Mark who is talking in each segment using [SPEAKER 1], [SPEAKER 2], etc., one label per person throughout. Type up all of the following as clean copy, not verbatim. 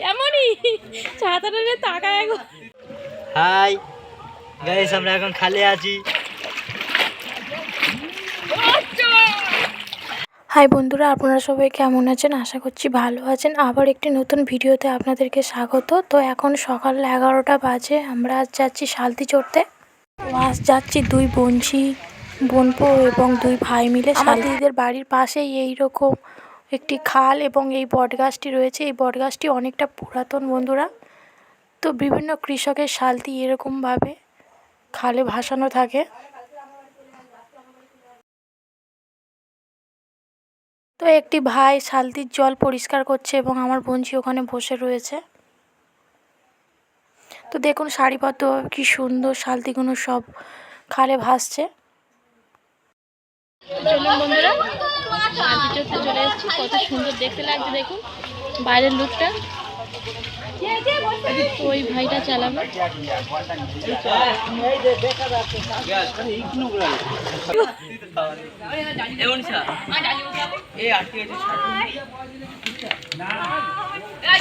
[SPEAKER 1] এমনই ছাতাটা নিয়ে তাকায় গো।
[SPEAKER 2] হাই গাইস, আমরা এখন খালি আছি।
[SPEAKER 3] হাই বন্ধুরা, আপনারা সবাই কেমন আছেন? আশা করছি ভালো আছেন। আবার একটি নতুন ভিডিওতে আপনাদেরকে স্বাগত। তো এখন সকাল 11টা বাজে। আমরা আজ যাচ্ছি সালতি চড়তে। আজ যাচ্ছি দুই বোনঝি, বোনপো এবং দুই ভাই মিলে। আমার দিদিদের বাড়ির পাশেই এইরকম একটি খাল এবং এই বটগাছটি রয়েছে। এই বটগাছটি অনেকটা পুরাতন বন্ধুরা। তো বিভিন্ন কৃষকের সালতি এরকমভাবে খালে ভাসানো থাকে। তো একটি ভাই সালতির জল পরিষ্কার করছে এবং আমার বোনঝি ওখানে বসে রয়েছে। তো দেখুন সারিবদ্ধভাবে কি সুন্দর সালতিগুলো সব খালে ভাসছে।
[SPEAKER 1] বন্ধুরা সালতি চড়তে চলে এসেছি। কত সুন্দর দেখতে লাগছে দেখুন বাইরের লুকটা। ওই ভাইটা চালাবে।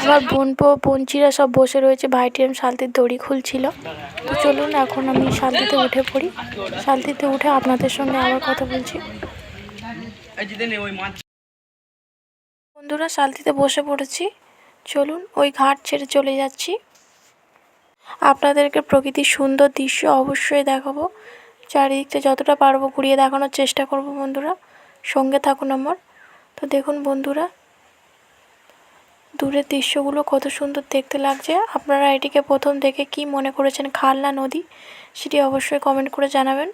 [SPEAKER 3] আমার বোনপো বোনঝিরা সব বসে রয়েছে। ভাইটি সালতির দড়ি খুলছিল। তো চলুন এখন আমি সালতিতে উঠে পড়ি। সালতিতে উঠে আপনাদের সঙ্গে আবার কথা বলছি। বন্ধুরা সালতিতে বসে পড়েছি। চলুন ওই ঘাট ছেড়ে চলে যাচ্ছি। আপনাদেরকে প্রকৃতির সুন্দর দৃশ্য অবশ্যই দেখাবো। চারিদিকটা যতটা পারবো ঘুরিয়ে দেখানোর চেষ্টা করব বন্ধুরা। সঙ্গে থাকুন আমার। তো দেখুন বন্ধুরা দূরের দৃশ্যগুলো কত সুন্দর দেখতে লাগছে। আপনারা এটিকে প্রথম দেখে কি মনে করেছেন, খাল না নদী, সেটি অবশ্যই কমেন্ট করে জানাবেন।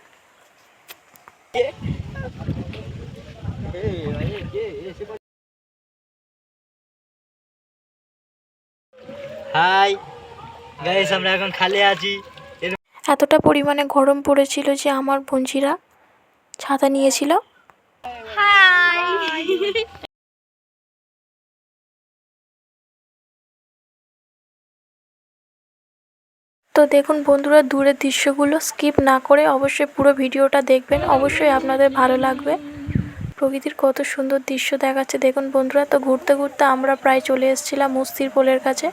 [SPEAKER 2] হাই গাইস, আমরা এখন খালি আছি।
[SPEAKER 3] এতটা পরিমাণে গরম পড়েছিল যে আমার বোনঝিরা ছাতা নিয়েছিল। তো দেখুন বন্ধুরা দূরের দৃশ্যগুলো স্কিপ না করে অবশ্যই পুরো ভিডিওটা দেখবেন। অবশ্যই আপনাদের ভালো লাগবে। প্রকৃতির কত সুন্দর দৃশ্য দেখাচ্ছে দেখুন বন্ধুরা। তো ঘুরতে ঘুরতে আমরা প্রায় চলে এসেছিলাম উস্তির পোলের কাছে।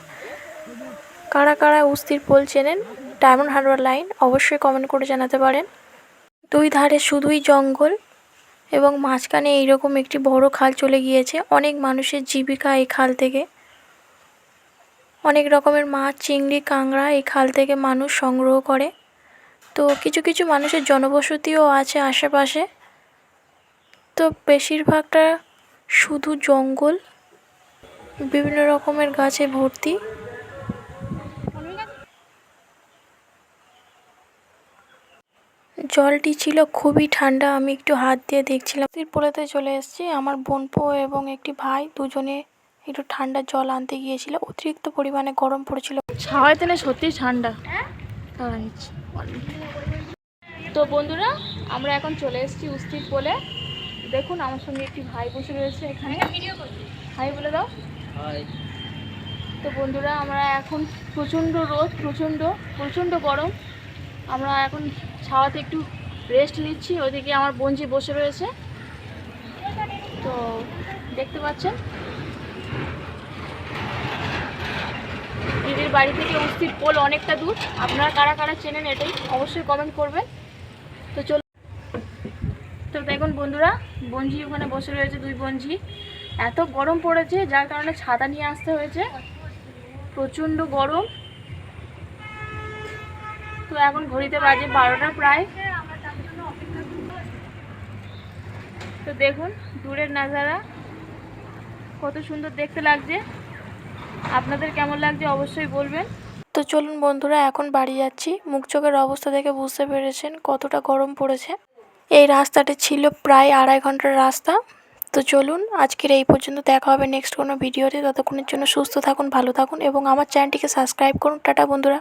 [SPEAKER 3] কারা কারা উস্তির পোল চেনেন, ডায়মন্ড হারবার লাইন, অবশ্যই কমেন্ট করে জানাতে পারেন। দুই ধারে শুধুই জঙ্গল এবং মাঝখানে এইরকম একটি বড় খাল চলে গিয়েছে। অনেক মানুষের জীবিকা এই খাল থেকে। অনেক রকমের মাছ, চিংড়ি, কাঁকড়া এই খাল থেকে মানুষ সংগ্রহ করে। তো কিছু কিছু মানুষের জনবসতিও আছে আশেপাশে। তো বেশিরভাগটা শুধু জঙ্গল, বিভিন্ন রকমের গাছে ভর্তি। জলটি ছিল খুবই ঠান্ডা। আমি একটু হাত দিয়ে দেখছিলাম। তিরপোলাতে চলে এসেছি। আমার বোনপো এবং একটি ভাই দুজনে একটু ঠান্ডা জল আনতে গিয়েছিল। অতিরিক্ত পরিমাণে গরম পড়েছিল।
[SPEAKER 1] ছাওয়াতে না সত্যি ঠান্ডা। তো বন্ধুরা আমরা এখন চলে এসেছি উস্তির পোলে। দেখুন আমার সঙ্গে একটি ভাই বসে রয়েছে এখানে। হাই বলে দাও। তো বন্ধুরা আমরা এখন প্রচণ্ড রোদ, প্রচণ্ড গরম। আমরা এখন ছাওয়াতে একটু রেস্ট নিচ্ছি। ওইদিকে আমার বোনঝি বসে রয়েছে। তো দেখতে পাচ্ছেন দিদির বাড়ি থেকে উস্তির পোল অনেকটা দূর। আপনারা কারা কারা চেনেন এটাই অবশ্যই কমেন্ট করবেন। তো চল। তো দেখুন বন্ধুরা বোনঝি ওখানে বসে রয়েছে, দুই বোনঝি। এত গরম পড়েছে যার কারণে ছাতা নিয়ে আসতে হয়েছে। প্রচণ্ড গরম। তো এখন ঘড়িতে বাজে 12টা প্রায়। তো দেখুন দূরের নাজারা কত সুন্দর দেখতে লাগছে। আপনাদের কেমন লাগছে অবশ্যই বলবেন।
[SPEAKER 3] তো চলুন বন্ধুরা এখন বাড়ি যাচ্ছি। মুখ চোখের অবস্থা দেখে বুঝতে পেরেছেন কতটা গরম পড়েছে। এই রাস্তাটি ছিল প্রায় 2.5 ঘন্টার রাস্তা। তো চলুন আজকের এই পর্যন্ত। দেখা হবে নেক্সট কোনো ভিডিওতে। ততক্ষণের জন্য সুস্থ থাকুন, ভালো থাকুন এবং আমার চ্যানেলটিকে সাবস্ক্রাইব করুন। টাটা বন্ধুরা।